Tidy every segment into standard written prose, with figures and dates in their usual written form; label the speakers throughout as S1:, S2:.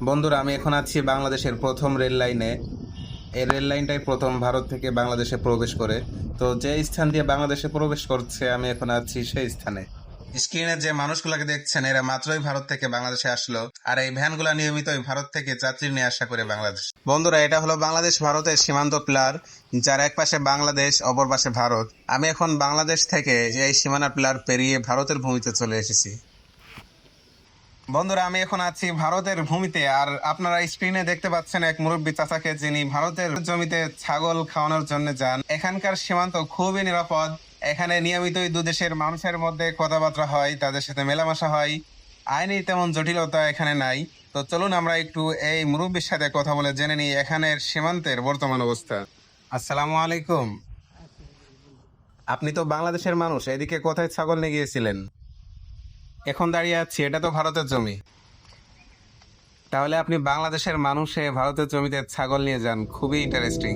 S1: বন্ধুরা, আমি এখন আছি বাংলাদেশের প্রথম রেল লাইনে। এই রেল লাইনটাই প্রথম ভারত থেকে বাংলাদেশে প্রবেশ করে। তো যে স্থান দিয়ে বাংলাদেশে প্রবেশ করছে, আমি এখন আছি সেই স্থানে। স্ক্রিনে যে মানুষগুলোকে দেখছেন, এরা মাত্রই ভারত থেকে বাংলাদেশে আসলো, আর এই ভ্যানগুলো নিয়মিতই ভারত থেকে যাত্রী নিয়ে আসা করে বাংলাদেশ। বন্ধুরা, এটা হলো বাংলাদেশ ভারতের সীমান্ত পিলার, যার এক পাশে বাংলাদেশ, অপর পাশে ভারত। আমি এখন বাংলাদেশ থেকে এই সীমানা পিলার পেরিয়ে ভারতের ভূমিতে চলে এসেছি। বন্ধুরা, আমি এখন আছি ভারতের ভূমিতে, আর আপনারা স্ক্রিনে দেখতে পাচ্ছেন এক মুরব্বী চাচাকে, যিনি ভারতের জমিতে ছাগল খাওয়ানোর জন্য যান। এখানকার সীমান্ত খুবই নিরাপদ। এখানে নিয়মিতই দু দেশের মানুষের মধ্যে কথাবার্তা হয়, তাদের সাথে মেলামেশা হয়। আইনি তেমন জটিলতা এখানে নাই। তো চলুন আমরা একটু এই মুরব্বীর সাথে কথা বলে জেনে নিই এখানের সীমান্তের বর্তমান অবস্থা। আসসালামু আলাইকুম। আপনি তো বাংলাদেশের মানুষ, এদিকে কোথায় ছাগল নিয়ে গিয়েছিলেন? এখন দাঁড়িয়ে আছি, এটা তো ভারতের জমি। তাহলে আপনি বাংলাদেশের মানুষে ভারতের জমিতে ছাগল নিয়ে যান, খুবই ইন্টারেস্টিং।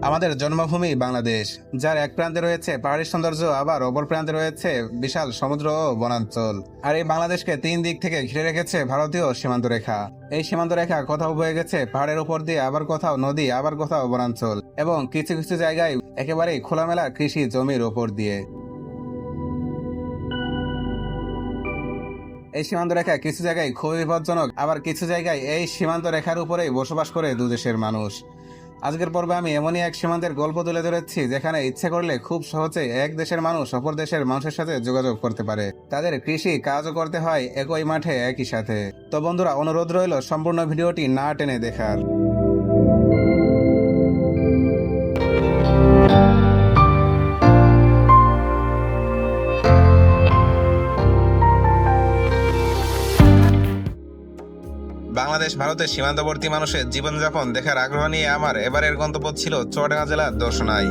S1: আমাদের জন্মভূমি বাংলাদেশ, যার এক প্রান্তে রয়েছে পাহাড়ি সৌন্দর্য, আবার অপর প্রান্তে রয়েছে বিশাল সমুদ্র ও বনাঞ্চল। আর এই বাংলাদেশকে তিন দিক থেকে ঘিরে রেখেছে ভারতীয় সীমান্ত রেখা। এই সীমান্ত রেখা কোথাও বয়ে গেছে পাহাড়ের উপর দিয়ে, আবার কোথাও নদী, আবার কোথাও বনাঞ্চল, এবং কিছু কিছু জায়গায় একেবারেই খোলামেলা কৃষি জমির ওপর দিয়ে। এই সীমান্ত রেখা কিছু জায়গায় খুবই বিপজ্জনক, আবার কিছু জায়গায় এই সীমান্ত রেখার উপরেই বসবাস করে দু দেশের মানুষ। আজকের পর্বে আমি এমনই এক সীমান্তের গল্প তুলে ধরেছি, যেখানে ইচ্ছে করলে খুব সহজে এক দেশের মানুষ অপর দেশের মানুষের সাথে যোগাযোগ করতে পারে। তাদের কৃষি কাজও করতে হয় একই মাঠে একই সাথে। তো বন্ধুরা, অনুরোধ রইল সম্পূর্ণ ভিডিওটি না টেনে দেখার। বাংলাদেশ ভারতের সীমান্তবর্তী মানুষের জীবনযাপন দেখার আগ্রহ নিয়ে আমার এবারের গন্তব্য ছিল চুয়াডাঙ্গা জেলার দর্শনায়।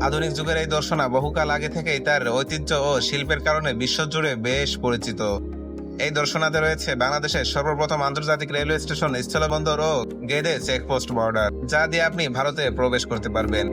S1: আধুনিক যুগের এই দর্শনা বহুকাল আগে থেকেই তার ঐতিহ্য ও শিল্পের কারণে বিশ্বজুড়ে বেশ পরিচিত। এই দর্শনাতে রয়েছে বাংলাদেশের সর্বপ্রথম আন্তর্জাতিক রেলওয়ে স্টেশন, স্থলবন্দর ও গেদে চেকপোস্ট বর্ডার, যা দিয়ে আপনি ভারতে প্রবেশ করতে পারবেন।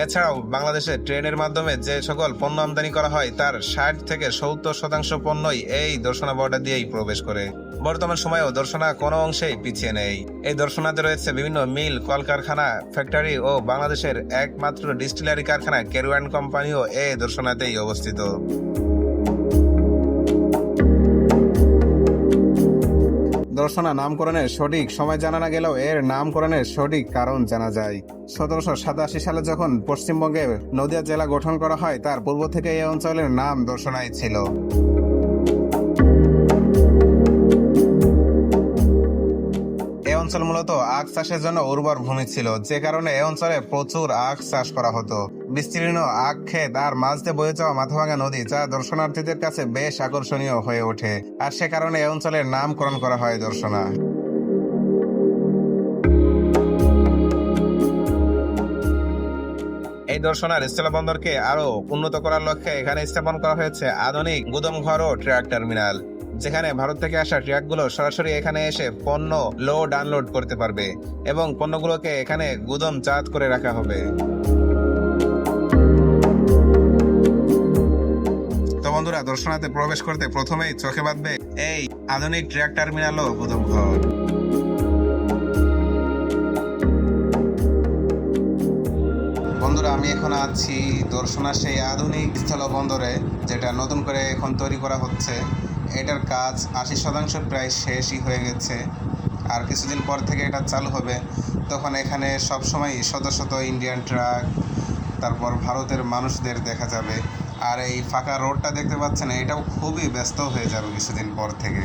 S1: এছাড়াও বাংলাদেশে ট্রেনের মাধ্যমে যে সকল পণ্য আমদানি করা হয়, তার 60 থেকে 70% পণ্যই এই দর্শনা বর্ডার দিয়েই প্রবেশ করে। বর্তমান সময়েও দর্শনা কোনো অংশেই পিছিয়ে নেই। এই দর্শনাতে রয়েছে বিভিন্ন মিল, কলকারখানা, ফ্যাক্টরি ও বাংলাদেশের একমাত্র ডিস্টিলারি কারখানা কেরওয়ান কোম্পানিও এই দর্শনাতেই অবস্থিত। দর্শনা নামকরণের সঠিক সময় জানা না গেলেও এর নামকরণের সঠিক কারণ জানা যায়। 1787 সালে যখন পশ্চিমবঙ্গে নদিয়া জেলা গঠন করা হয়, তার পূর্ব থেকে এই অঞ্চলের নাম দর্শনাই ছিল। এই অঞ্চল মূলত আখ চাষের জন্য উর্বর ভূমি ছিল, যে কারণে এই অঞ্চলে প্রচুর আখ চাষ করা হতো। বিস্তীর্ণ আখ ক্ষেত আর মাছ দিয়ে বয়ে যাওয়া মাথাভাঙা নদী, যা দর্শনার্থীদের কাছে বেশ আকর্ষণীয় হয়ে ওঠে, আর সে কারণে এই অঞ্চলের নামকরণ করা হয় দর্শনা। এই দর্শনার স্থলবন্দরকে আরো উন্নত করার লক্ষ্যে এখানে স্থাপন করা হয়েছে আধুনিক গুদামঘর ও ট্রাক টার্মিনাল, যেখানে ভারত থেকে আসা ট্রাকগুলো সরাসরি এখানে এসে পণ্য লোড আনলোড করতে পারবে এবং পণ্যগুলোকে এখানে গুদামজাত করে রাখা হবে। তো বন্ধুরা, দর্শনাতে প্রবেশ করতে প্রথমেই চোখে বাঁধবে এই আধুনিক ট্রাক টার্মিনাল ও গুদামঘর। বন্ধুরা, আমি এখন আছি দর্শনা সেই আধুনিক স্থলবন্দরে, যেটা নতুন করে এখন তৈরি করা হচ্ছে। এটার কাজ 80% প্রায় শেষই হয়ে গেছে, আর কিছুদিন পর থেকে এটা চালু হবে। তখন এখানে সবসময় শত শত ইন্ডিয়ান ট্রাক, তারপর ভারতের মানুষদের দেখা যাবে। আর এই ফাঁকা রোডটা দেখতে পাচ্ছেন, এটাও খুবই ব্যস্ত হয়ে যাবে কিছুদিন পর থেকে।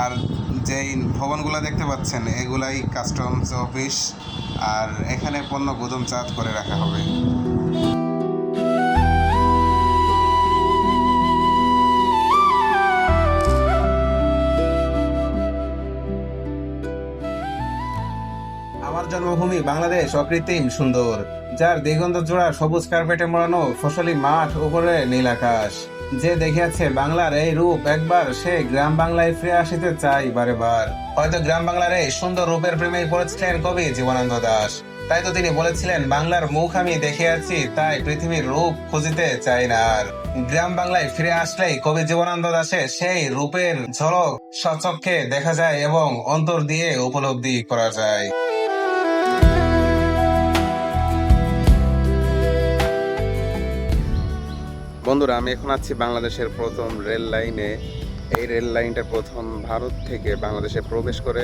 S1: আর যেই ভবনগুলো দেখতে পাচ্ছেন, এগুলাই কাস্টমস অফিস, আর এখানে পণ্য গুদামজাত করে রাখা হবে। আমার জন্মভূমি বাংলাদেশ অকৃত্রিম সুন্দর, যার দিগন্ত জোড়া সবুজ কার্পেটে মোড়ানো ফসলি মাঠ, উপরে নীল আকাশ। যে দেখিয়াছে বাংলার এই রূপ একবার, সে গ্রাম বাংলায় ফিরে আসিতে চাই বারে বার। হয়তো গ্রাম বাংলার এই সুন্দর রূপের প্রেমে পড়েছিলেন কবি জীবনানন্দ দাশ। তাই তো তিনি বলেছিলেন, বাংলার মুখ আমি দেখে আছি, তাই পৃথিবীর রূপ খুঁজিতে চাই না আর। গ্রাম বাংলায় ফিরে আসলেই কবি জীবনানন্দ দাশের সেই রূপের ঝলক স্বচক্ষে দেখা যায় এবং অন্তর দিয়ে উপলব্ধি করা যায়। বন্ধুরা, আমি এখন আছি বাংলাদেশের প্রথম রেল লাইনে। এই রেল লাইনটা প্রথম ভারত থেকে বাংলাদেশে প্রবেশ করে।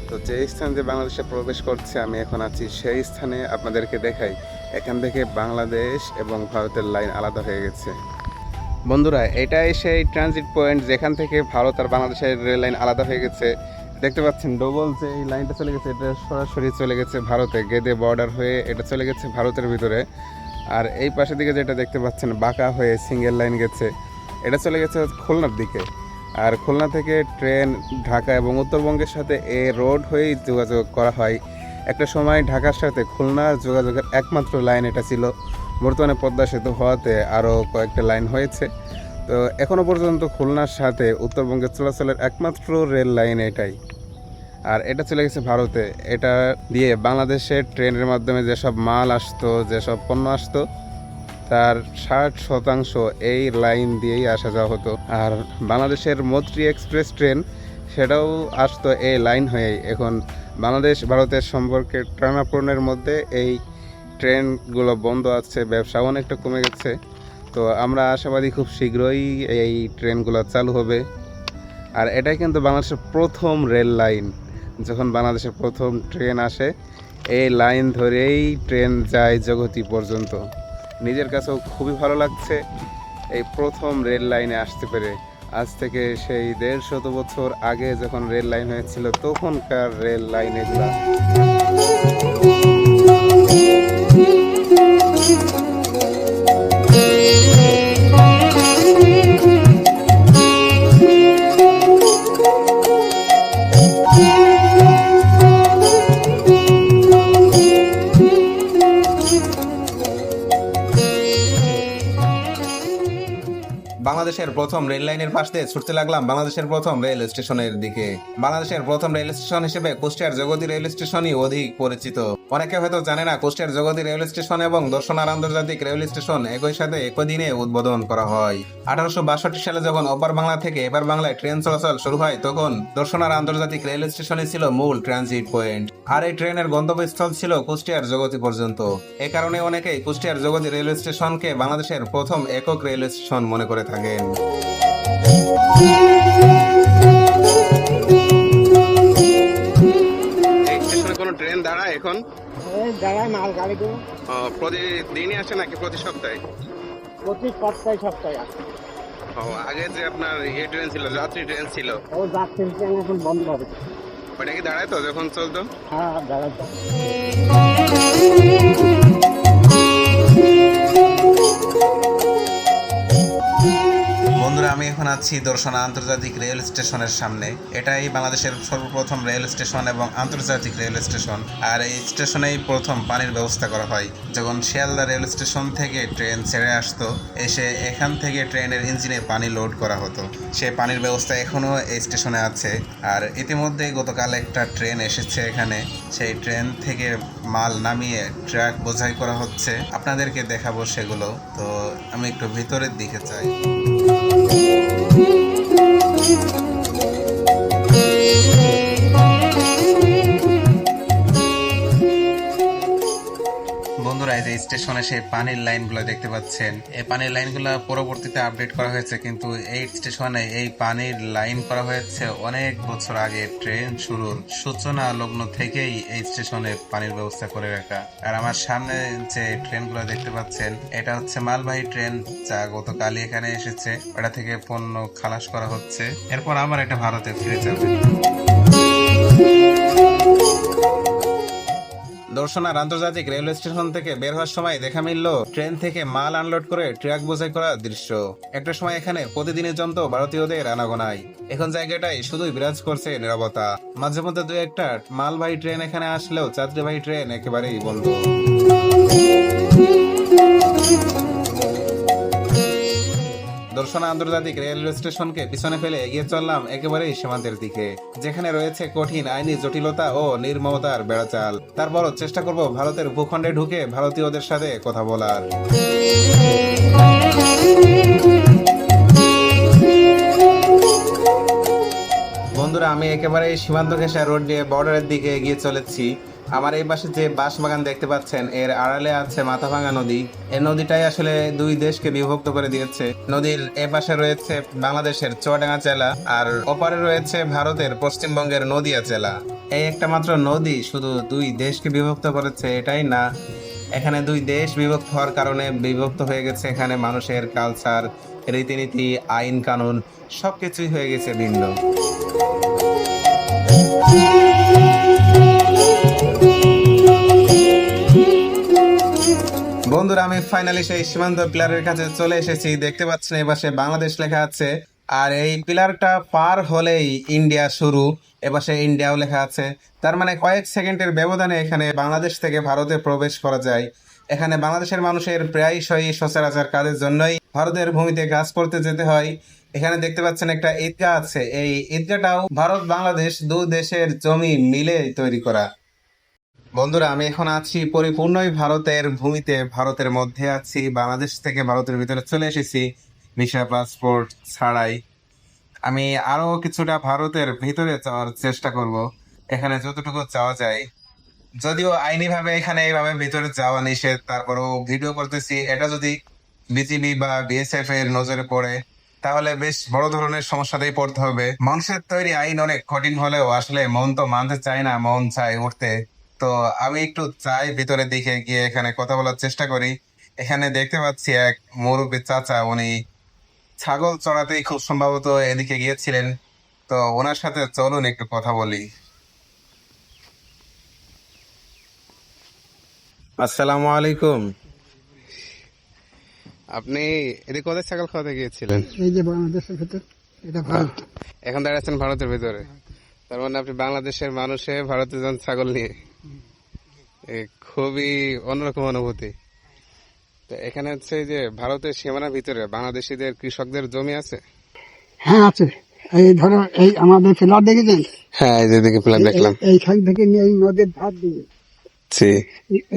S1: তো যে স্থান দিয়ে বাংলাদেশে প্রবেশ করছে, আমি এখন আছি সেই স্থানে। আপনাদেরকে দেখাই, এখান থেকে বাংলাদেশ এবং ভারতের লাইন আলাদা হয়ে গেছে। বন্ধুরা, এটাই সেই ট্রানজিট পয়েন্ট যেখান থেকে ভারত আর বাংলাদেশের রেল লাইন আলাদা হয়ে গেছে। দেখতে পাচ্ছেন ডবল যে এই লাইনটা চলে গেছে, এটা সরাসরি চলে গেছে ভারতে, গেদে বর্ডার হয়ে এটা চলে গেছে ভারতের ভিতরে। আর এই পাশের দিকে যেটা দেখতে পাচ্ছেন বাঁকা হয়ে সিঙ্গেল লাইন গেছে, এটা চলে গেছে খুলনার দিকে। আর খুলনা থেকে ট্রেন ঢাকা এবং উত্তরবঙ্গের সাথে এ রোড হয়েই যোগাযোগ করা হয়। একটা সময় ঢাকার সাথে খুলনার যোগাযোগের একমাত্র লাইন এটা ছিল। বর্তমানে পদ্মা সেতু হওয়াতে আরও কয়েকটা লাইন হয়েছে। তো এখনও পর্যন্ত খুলনার সাথে উত্তরবঙ্গের চলাচলের একমাত্র রেল লাইন এটাই। আর এটা চলে গেছে ভারতে। এটা দিয়ে বাংলাদেশের ট্রেনের মাধ্যমে যেসব মাল আসতো, যেসব পণ্য আসতো, তার 60% এই লাইন দিয়েই আসা যাওয়া হতো। আর বাংলাদেশের মৈত্রী এক্সপ্রেস ট্রেন, সেটাও আসতো এই লাইন হয়েই। এখন বাংলাদেশ ভারতের সম্পর্কে টানাপোড়েনের মধ্যে এই ট্রেনগুলো বন্ধ আছে, ব্যবসা অনেকটা কমে গেছে। তো আমরা আশাবাদী খুব শীঘ্রই এই ট্রেনগুলো চালু হবে। আর এটাই কিন্তু বাংলাদেশের প্রথম রেল লাইন। যখন বাংলাদেশের প্রথম ট্রেন আসে, এই লাইন ধরেই ট্রেন যায় জগতী পর্যন্ত। নিজের কাছেও খুবই ভালো লাগছে এই প্রথম রেল লাইনে আসতে পেরে। আজ থেকে সেই 150 বছর আগে যখন রেল লাইন হয়েছিল, তখনকার রেল লাইন এগুলা। বাংলাদেশের প্রথম রেল লাইনের পাশ দিয়ে ছুটতে লাগলাম বাংলাদেশের প্রথম রেল স্টেশনের দিকে। বাংলাদেশের প্রথম রেল স্টেশন হিসেবে কুষ্টিয়ার জগতী রেল স্টেশনই অধিক পরিচিত। অনেকে হয়তো জানে না, কুষ্টিয়ার জগতী রেল স্টেশন এবং দর্শনার আন্তর্জাতিক রেল স্টেশন একই সাথে একই দিনে উদ্বোধন করা হয়। 1862 সালে যখন ওপার বাংলা থেকে এপার বাংলায় ট্রেন চলাচল শুরু হয়, তখন দর্শনার আন্তর্জাতিক রেল স্টেশনই ছিল মূল ট্রানজিট পয়েন্ট। আর এই ট্রেনের গন্তব্যস্থল ছিল কুষ্টিয়ার জগতী পর্যন্ত। এ কারণে অনেকেই কুষ্টিয়ার জগতী রেল স্টেশনকে বাংলাদেশের প্রথম একক রেল স্টেশন মনে করে থাকেন। এই স্টেশনে কোনো ট্রেন দাঁড়ায় এখন?
S2: দাঁড়ায় মাল গাড়িগুলো।
S1: প্রতিদিনই আসে নাকি প্রতি সপ্তাহে?
S2: প্রতি সপ্তাহে আসে।
S1: আগে যে আপনার এই ট্রেন ছিল, যাত্রী ট্রেন ছিল,
S2: ও যাত্রী ট্রেন এখন বন্ধ হবে।
S1: ওটা কি দাঁড়ায় তো যখন চলতো?
S2: হ্যাঁ, দাঁড়ায়।
S1: বন্ধুরা, আমি এখন আছি দর্শনা আন্তর্জাতিক রেল স্টেশনের সামনে। এটাই বাংলাদেশের সর্বপ্রথম রেল স্টেশন এবং আন্তর্জাতিক রেল স্টেশন। আর এই স্টেশনেই প্রথম পানির ব্যবস্থা করা হয়। যখন শিয়ালদা রেল স্টেশন থেকে ট্রেন ছেড়ে আসতো, এসে এখান থেকে ট্রেনের ইঞ্জিনে পানি লোড করা হতো। সেই পানির ব্যবস্থা এখনো এই স্টেশনে আছে। আর ইতিমধ্যে গতকাল একটা ট্রেন এসেছে এখানে। সেই ট্রেন থেকে মাল নামিয়ে ট্রাক বোঝাই করা হচ্ছে। আপনাদেরকে দেখাবো সেগুলো। তো আমি একটু ভিতরের দিকে চাই। বন্ধুরা, এই যে স্টেশনে সেই পানির লাইনগুলো দেখতে পাচ্ছেন, এই পানির লাইনগুলো পরবর্তীতে আপডেট করা হয়েছে, কিন্তু এই স্টেশনে এই পানির লাইন করা হয়েছে অনেক বছর আগে। ট্রেন শুরুর সূচনা লগ্ন থেকেই এই স্টেশনে পানির ব্যবস্থা করে রাখা। আর আমার সামনে যে ট্রেনগুলো দেখতে পাচ্ছেন, এটা হচ্ছে মালবাহী ট্রেন, যা গতকালই এখানে এসেছে। ওটা থেকে পণ্য খালাস করা হচ্ছে, এরপর আবার এটা ভারতে ফিরে যাবে। দর্শনার আন্তর্জাতিক রেলওয়ে স্টেশন থেকে বের হওয়ার সময় দেখা মিলল ট্রেন থেকে মাল আনলোড করে ট্রাক বোঝাই করা দৃশ্য। একটা সময় এখানে প্রতিদিনের জমতো ভারতীয়দের আনাগোনায়। এখন জায়গাটাই শুধুই বিরাজ করছে নীরবতা। মাঝে মধ্যে দু একটা মালবাহী ট্রেন এখানে আসলেও যাত্রীবাহী ট্রেন একেবারেই বন্ধ। ধর্ষণা আন্তর্জাতিক রেলওয়ে স্টেশনকে পিছনে ফেলে এগিয়ে চললাম একেবারেই সীমান্তের দিকে, যেখানে রয়েছে কঠিন আইনি জটিলতা ও নির্মমতার বেড়াচাল। তারপরও চেষ্টা করব ভারতের ভূখণ্ডে ঢুকে ভারতীয়দের সাথে কথা বলার। বন্ধুরা, আমি একেবারে সীমান্ত ঘেঁষা রোড দিয়ে বর্ডারের দিকে এগিয়ে চলেছি। আমার এই পাশে যে বাঁশবাগান দেখতে পাচ্ছেন, এর আড়ালে আছে মাথাভাঙা নদী। এই নদীটাই আসলে দুই দেশকে বিভক্ত করে দিয়েছে। নদীর এ পাশে রয়েছে বাংলাদেশের চুয়াডাঙ্গা জেলা, আর ওপারে রয়েছে ভারতের পশ্চিমবঙ্গের নদিয়া জেলা। এই একটা মাত্র নদী শুধু দুই দেশকে বিভক্ত করেছে এটাই না, এখানে দুই দেশ বিভক্ত হওয়ার কারণে বিভক্ত হয়ে গেছে এখানে মানুষের কালচার, রীতিনীতি, আইন কানুন সবকিছুই হয়ে গেছে ভিন্ন। বন্ধুরা, আমি ফাইনালি সেই সীমান্ত পিলারের কাছে চলে এসেছি। দেখতে পাচ্ছেন এই পাশে বাংলাদেশ লেখা আছে, আর এই পিলারটা পার হলেই ইন্ডিয়া শুরু। এপাশে ইন্ডিয়াও লেখা আছে, তার মানে কয়েক সেকেন্ডের ব্যবধানে এখানে বাংলাদেশ থেকে ভারতে প্রবেশ করা যায়। এখানে বাংলাদেশের মানুষের প্রায়শই সচরাচর কাজের জন্যই ভারতের ভূমিতে কাজ করতে যেতে হয়। এখানে দেখতে পাচ্ছেন একটা ঈদগাহ আছে, এই ঈদগাহটাও ভারত বাংলাদেশ দু দেশের জমি মিলে তৈরি করা। বন্ধুরা, আমি এখন আছি পরিপূর্ণই ভারতের ভূমিতে, ভারতের মধ্যে আছি। বাংলাদেশ থেকে ভারতের ভিতরে চলে এসেছি ভিসা পাসপোর্ট ছাড়াই। আমি আরো কিছুটা ভারতের ভিতরে যাওয়ার চেষ্টা করব, এখানে যতটুকু যাওয়া যায়। যদিও আইনিভাবে এখানে এইভাবে ভিতরে যাওয়া নিষেধ, তারপরেও ভিডিও করতেছি। এটা যদি বিজিবি বা বিএসএফ এর নজরে পড়ে তাহলে বেশ বড় ধরনের সমস্যাতেই পড়তে হবে। মানুষের তৈরি আইন অনেক কঠিন হলেও আসলে মন তো মানতে চায় না, মন চায় উঠতে। তো আমি একটু চাই ভিতরের দিকে গিয়ে এখানে কথা বলার চেষ্টা করি। এখানে দেখতে পাচ্ছি এক মুরব্বী চাচা, উনি ছাগল চড়াতেই খুব সম্ভবত এদিকে গিয়েছিলেন। তো ওনার সাথে চলুন একটু কথা বলি। আসসালামু আলাইকুম। আপনি এদিকে কোথায় ছাগল খাওয়াতে গিয়েছিলেন?
S2: এই যে বাংলাদেশের ভেতর, এটা ভারত।
S1: এখন দাঁড়াচ্ছেন ভারতের ভিতরে, তার মানে আপনি বাংলাদেশের মানুষে ভারতে যান ছাগল নিয়ে। খুবই অন্যরকম অনুভূতি। তো এখানে হচ্ছে যে ভারতের সীমানার ভিতরে বাংলাদেশিদের কৃষকদের জমি আছে।
S2: হ্যাঁ আছে। এই ধরো এই আমাদের ফ্ল্যাট দেখেছেন?
S1: হ্যাঁ, এই যেদিকে প্ল্যান দেখলাম।
S2: এইখান থেকে নিয়ে এই নদীর ধার দিয়ে,
S1: জি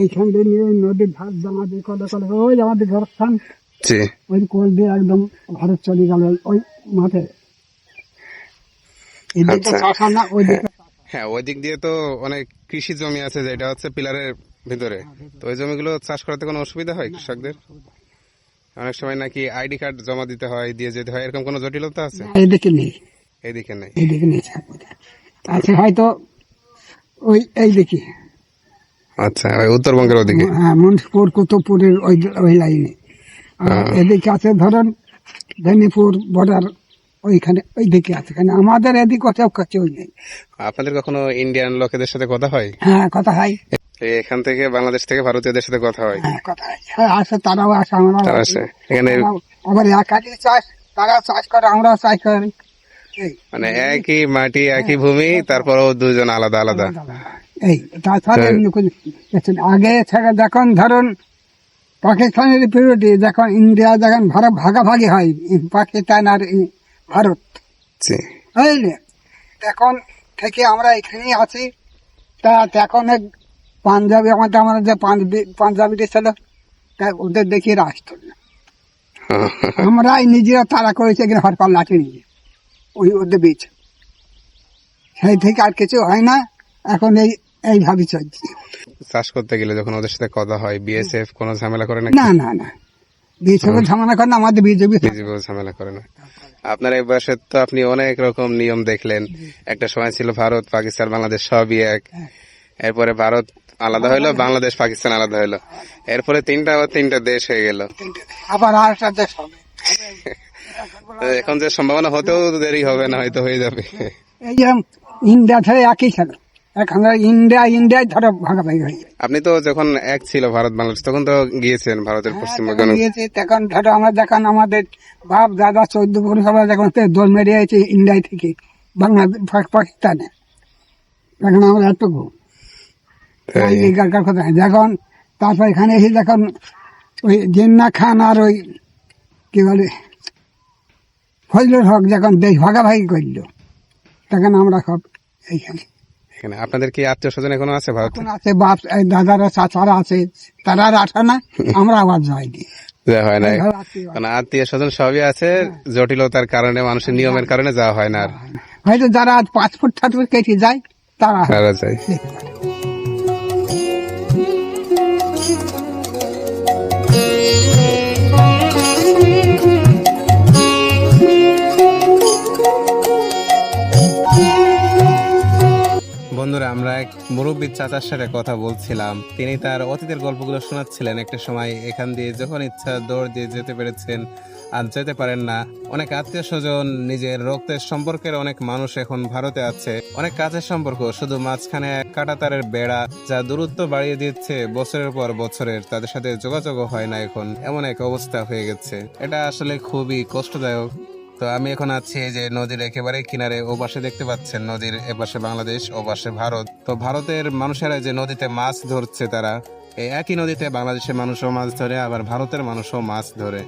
S2: এইখান থেকে নিয়ে এই নদীর ধার আমাদের কলে কলে ওই আমাদের ঘরস্থান,
S1: জি।
S2: ওই কোল দিয়ে একদম ভারত চলে গেল ওই মাঠে। এই দিকটা
S1: আচ্ছা।
S2: চাষা না, ওই দিকটা
S1: হ্যাঁ, ওই দিক দিয়ে তো অনেক কৃষি জমি আছে যেটা হচ্ছে পিলারের ভিতরে। তো ওই জমিগুলো চাষ করতে কোনো অসুবিধা হয় কৃষকদের? অনেক সময় নাকি আইডি কার্ড জমা দিতে হয়, দিয়ে যেতে হয়, এরকম কোনো জটিলতা আছে?
S2: এইদিকে নেই,
S1: এইদিকে নেই।
S2: এইদিকে নেই। আছে হয়তো ওই এই দিকে,
S1: আচ্ছা, ওই উত্তরবঙ্গের ওদিকে।
S2: হ্যাঁ মনসুপুর কুতুবপুরের ওই ওই লাইনে। আর এদিকে আছে ধরেন বেনিপুর বর্ডার, ওইখানে ওই দিকে আছে। কেন আমাদের এদিকে কোথাও কাছে ওই নেই।
S1: আপনাদের কখনো ইন্ডিয়ান লোকেদের সাথে কথা হয়?
S2: হ্যাঁ কথা হয়।
S1: এখান থেকে বাংলাদেশ থেকে ভারতীয়দের সাথে কথা হয়?
S2: হ্যাঁ কথা হয়। হ্যাঁ আসে, তারাও আসে, আমরাও
S1: তারা
S2: আসি।
S1: আসে এখানে?
S2: আবার একাধিক চাষ, তারা চাষ করে, আমরাও চাষ করি। এই
S1: মানে একই মাটি একই ভূমি, তারপরেও দুজন আলাদা আলাদা।
S2: এই তাছাড়া এমনি কোনো কিছু নেই। আগে থেকে যখন ধরুন পাকিস্তানের পিরিয়ডে, যখন ইন্ডিয়া যখন ভাগাভাগি হয়, পাকিস্তান আর ভারত,
S1: জি
S2: বুঝলে, তখন থেকে আমরা এখানেই আছি। তা তখন এক পাঞ্জাবি, আমার যে পাঞ্জাবিটা ছিল, তা ওদের দেখিয়ে আসতো না। আমরাই নিজেরা তারা করেছে কিনা হরপাল লাঠি নিয়ে ওই ওদের বীজ, সেই থেকে আর কিছু হয় না। এখন এইভাবে চলছে।
S1: চাষ করতে গেলে যখন ওদের সাথে কথা হয়, বিএসএফ কোনো ঝামেলা করে না?
S2: না না না, বিজেপি ঝামেলা করে না, আমাদের বিজেপি
S1: ঝামেলা করে না। আপনার এই বয়সে তো আপনি অনেক রকম নিয়ম দেখলেন। একটা সময় ছিল ভারত পাকিস্তান বাংলাদেশ সবই এক, এরপরে ভারত আলাদা হইলো, বাংলাদেশ পাকিস্তান আলাদা হইলো, এরপরে তিনটা দেশ হয়ে গেল।
S2: আবার আর একটা দেশ হবে।
S1: এখন যে সম্ভাবনা হতেও দেরি হবে না, হয়তো হয়ে যাবে।
S2: এই যে ইন্ডিয়া থেকে একই ছিল, এখন ইন্ডিয়ায় ধরো ভাগাভাগি হয়ে যায়।
S1: আপনি তো যখন এক ছিল ভারত বাংলাদেশ, তখন তো গিয়েছেন ভারতের পশ্চিমবঙ্গে।
S2: গিয়েছি তখন ধরো আমরা যখন আমাদের বাপ দাদা 14 পরিষেবা যখন দোল মেরিয়েছে ইন্ডিয়া থেকে বাংলাদেশ পাকিস্তানে, তখন আমরা এতটুকু কথা। যখন তারপর এখানে এসে যখন ওই জিন্না খান আর ওই কি বলে ফজলুল হক যখন দেশ ভাগাভাগি করলো তখন আমরা সব এইখানে
S1: এখানে আপনাদের কি আত্মীয় স্বজন এখনো আছে ভারতে?
S2: এখন আছে বাপ, এই দাদারা চাচারা আছে, তারা আর আসে না, আমরা আবার যাইনি।
S1: যাওয়া হয় না,
S2: এইভাবে আত্মীয়
S1: কারণ আত্মীয় স্বজন সবই আছে, জটিলতার কারণে মানুষের নিয়মের কারণে যাওয়া হয় না আর।
S2: হয়তো যারা আজ পাসপোর্ট টাসপোর্ট কেটে যায় তারা
S1: তারা যায়।
S2: দেখতে পারে।
S1: বন্ধুরা, আমরা এক মুরব্বী চাচার সাথে কথা বলছিলাম। তিনি তার অতীতের গল্পগুলো শোনাচ্ছিলেন। একটা সময় এখান দিয়ে যখন ইচ্ছা দৌড় দিয়ে যেতে পেরেছেন, আর যেতে পারেন না। অনেক আত্মীয় স্বজন, নিজের রক্তের সম্পর্কের অনেক মানুষ এখন ভারতে আছে। অনেক কাছের সম্পর্ক, শুধু মাঝখানে এক কাঁটাতারের বেড়া যা দূরত্ব বাড়িয়ে দিচ্ছে বছরের পর বছরের। তাদের সাথে যোগাযোগও হয় না এখন, এমন এক অবস্থা হয়ে গেছে। এটা আসলে খুবই কষ্টদায়ক। তো আমি এখন আছি এই যে নদীর একেবারে কিনারে। ও পাশে দেখতে পাচ্ছেন নদীর এপাশে বাংলাদেশ, ও পাশে ভারত। তো ভারতের মানুষেরা যে নদীতে মাছ ধরছে, তারা এই একই নদীতে বাংলাদেশের মানুষও মাছ ধরে, আবার ভারতের মানুষও মাছ ধরে।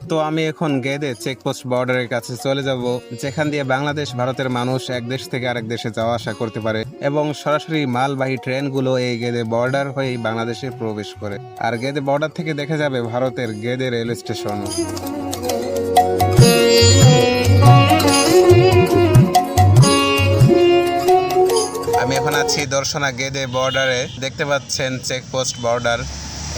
S1: তো আমি এখন গেদে চেকপোস্ট বর্ডারের কাছে চলে যাব, যেখান দিয়ে বাংলাদেশ ভারতের মানুষ এক দেশ থেকে আরেক দেশে যাওয়া আসা করতে পারে, এবং সরাসরি মালবাহী ট্রেনগুলো এই গেদে বর্ডার হয়েই বাংলাদেশে প্রবেশ করে। আর গেদে বর্ডার থেকে দেখা যাবে ভারতের গেদে রেল স্টেশন। আমি এখন আছি দর্শনা গেদে বর্ডারে। দেখতে পাচ্ছেন চেকপোস্ট বর্ডার।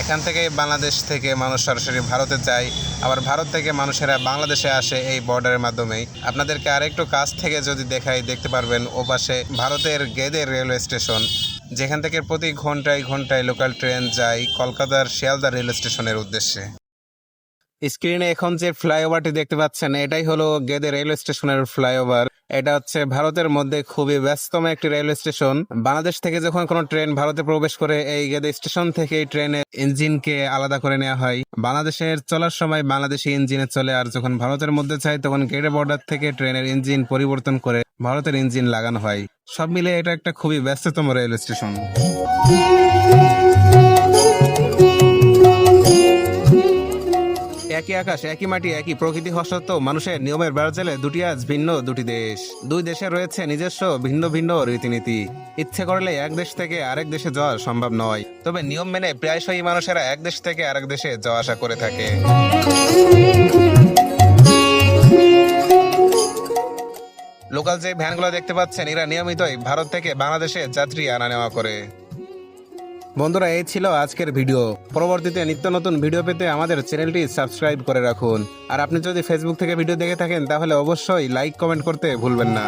S1: এখান থেকে বাংলাদেশ থেকে মানুষ সরাসরি ভারতে যায়, আবার ভারত থেকে মানুষেরা বাংলাদেশে আসে এই বর্ডারের মাধ্যমেই। আপনাদেরকে আরেকটু কাছ থেকে যদি দেখাই, দেখতে পারবেন ওপাশে ভারতের গেদে রেলওয়ে স্টেশন, যেখান থেকে প্রতি ঘন্টায় ঘন্টায় লোকাল ট্রেন যায় কলকাতার শিয়ালদা রেল স্টেশনের উদ্দেশ্যে। স্ক্রিনে এখন যে ফ্লাইওভারটি দেখতে পাচ্ছেন, এটাই হলো গেদে রেলওয়ে স্টেশনের ফ্লাইওভার। এটা হচ্ছে ভারতের মধ্যে খুবই ব্যস্ততম একটি রেলওয়ে স্টেশন। বাংলাদেশ থেকে যখন কোনো ট্রেন ভারতে প্রবেশ করে, এই গেদে স্টেশন থেকে এই ট্রেনের ইঞ্জিনকে আলাদা করে নেওয়া হয়। বাংলাদেশের চলার সময় বাংলাদেশি ইঞ্জিনে চলে, আর যখন ভারতের মধ্যে যায় তখন গেদে বর্ডার থেকে ট্রেনের ইঞ্জিন পরিবর্তন করে ভারতের ইঞ্জিন লাগানো হয়। সব মিলে এটা একটা খুবই ব্যস্ততম রেলওয়ে স্টেশন। একই আকাশ, একই মাটি, একই প্রকৃতি হওয়া সত্ত্বেও মানুষের নিয়মের বেড়াজালে দুটি আজ ভিন্ন দুটি দেশ। দুই দেশে রয়েছে নিজস্ব ভিন্ন ভিন্ন রীতিনীতি। ইচ্ছে করলে এক দেশ থেকে আরেক দেশে যাওয়া সম্ভব নয়, তবে নিয়ম মেনে প্রায়শই মানুষেরা এক দেশ থেকে আরেক দেশে যাওয়া আসা করে থাকে। লোকাল যে ভ্যানগুলো দেখতে পাচ্ছেন, এরা নিয়মিতই ভারত থেকে বাংলাদেশে যাত্রী আনা নেওয়া করে। বন্ধুরা, এই ছিল আজকের ভিডিও। পরবর্তীতে নিত্য নতুন ভিডিও পেতে আমাদের চ্যানেলটি সাবস্ক্রাইব করে রাখুন। আর আপনি যদি ফেসবুক থেকে ভিডিও দেখে থাকেন, তাহলে অবশ্যই লাইক কমেন্ট করতে ভুলবেন না।